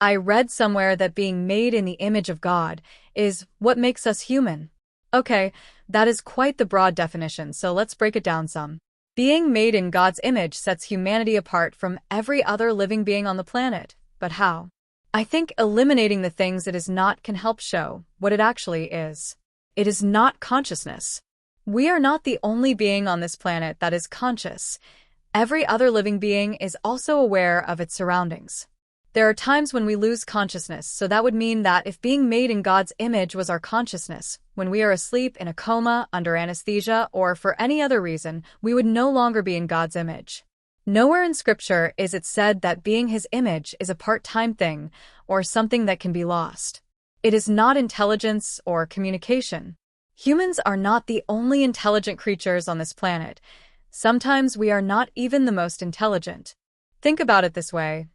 I read somewhere that being made in the image of God is what makes us human. Okay, that is quite the broad definition, so let's break it down some. Being made in God's image sets humanity apart from every other living being on the planet. But how? I think eliminating the things it is not can help show what it actually is. It is not consciousness. We are not the only being on this planet that is conscious. Every other living being is also aware of its surroundings. There are times when we lose consciousness, so that would mean that if being made in God's image was our consciousness, when we are asleep, in a coma, under anesthesia, or for any other reason, we would no longer be in God's image. Nowhere in Scripture is it said that being His image is a part-time thing or something that can be lost. It is not intelligence or communication. Humans are not the only intelligent creatures on this planet. Sometimes we are not even the most intelligent. Think about it this way.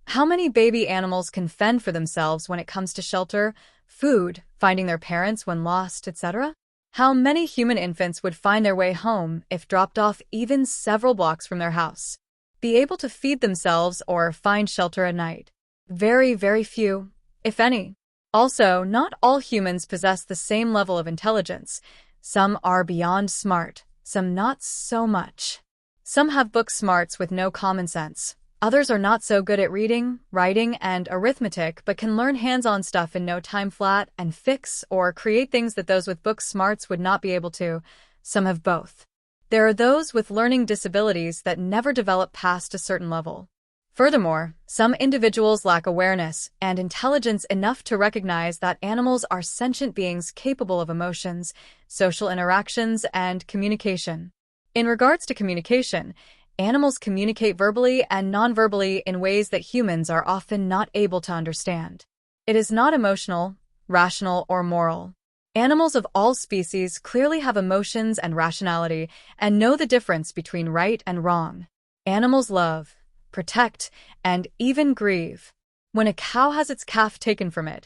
How many baby animals can fend for themselves when it comes to shelter, food, finding their parents when lost, etc.? How many human infants would find their way home if dropped off even several blocks from their house? Be able to feed themselves or find shelter at night? Very, very few, if any. Also, not all humans possess the same level of intelligence. Some are beyond smart, some not so much. Some have book smarts with no common sense. Others are not so good at reading, writing, and arithmetic, but can learn hands-on stuff in no time flat and fix or create things that those with book smarts would not be able to. Some have both. There are those with learning disabilities that never develop past a certain level. Furthermore, some individuals lack awareness and intelligence enough to recognize that animals are sentient beings capable of emotions, social interactions, and communication. In regards to communication, animals communicate verbally and non-verbally in ways that humans are often not able to understand. It is not emotional, rational, or moral. Animals of all species clearly have emotions and rationality and know the difference between right and wrong. Animals love, protect, and even grieve. When a cow has its calf taken from it,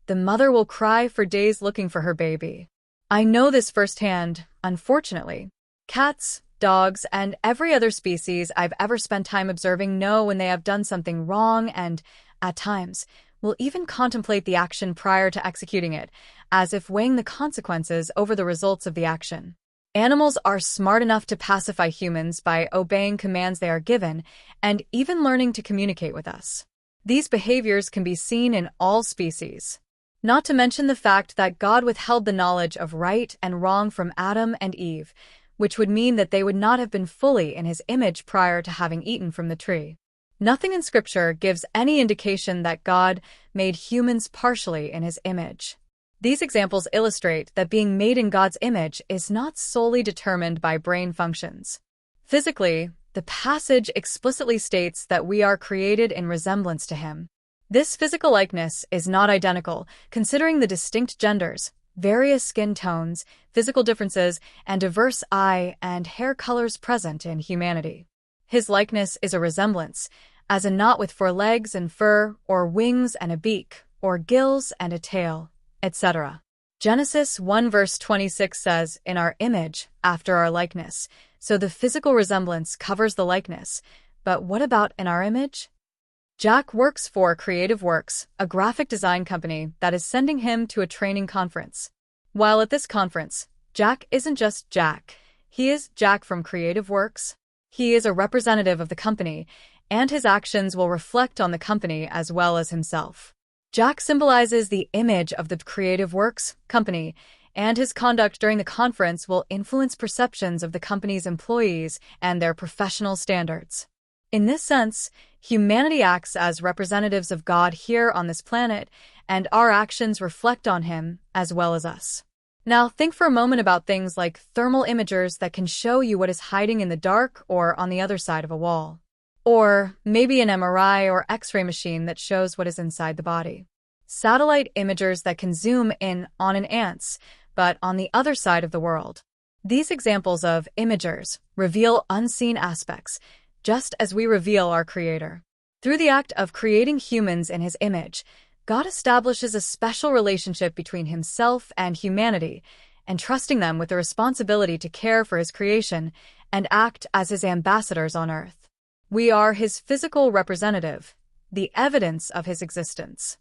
the mother will cry for days looking for her baby. I know this firsthand, unfortunately. Cats, dogs, and every other species I've ever spent time observing know when they have done something wrong and, at times, will even contemplate the action prior to executing it, as if weighing the consequences over the results of the action. Animals are smart enough to pacify humans by obeying commands they are given and even learning to communicate with us. These behaviors can be seen in all species. Not to mention the fact that God withheld the knowledge of right and wrong from Adam and Eve, which would mean that they would not have been fully in His image prior to having eaten from the tree. Nothing in Scripture gives any indication that God made humans partially in His image. These examples illustrate that being made in God's image is not solely determined by brain functions. Physically, the passage explicitly states that we are created in resemblance to Him. This physical likeness is not identical, considering the distinct genders, various skin tones, physical differences, and diverse eye and hair colors present in humanity. His likeness is a resemblance, as in not with 4 legs and fur, or wings and a beak, or gills and a tail, etc. Genesis 1 verse 26 says, "In our image, after our likeness," so the physical resemblance covers the likeness. But what about in our image? Jack works for Creative Works, a graphic design company that is sending him to a training conference. While at this conference, Jack isn't just Jack. He is Jack from Creative Works. He is a representative of the company, and his actions will reflect on the company as well as himself. Jack symbolizes the image of the Creative Works company, and his conduct during the conference will influence perceptions of the company's employees and their professional standards. In this sense, humanity acts as representatives of God here on this planet, and our actions reflect on Him as well as us. Now, think for a moment about things like thermal imagers that can show you what is hiding in the dark or on the other side of a wall. Or maybe an MRI or X-ray machine that shows what is inside the body. Satellite imagers that can zoom in on an ant's, but on the other side of the world. These examples of imagers reveal unseen aspects, just as we reveal our Creator. Through the act of creating humans in His image, God establishes a special relationship between Himself and humanity, entrusting them with the responsibility to care for His creation and act as His ambassadors on earth. We are His physical representative, the evidence of his existence.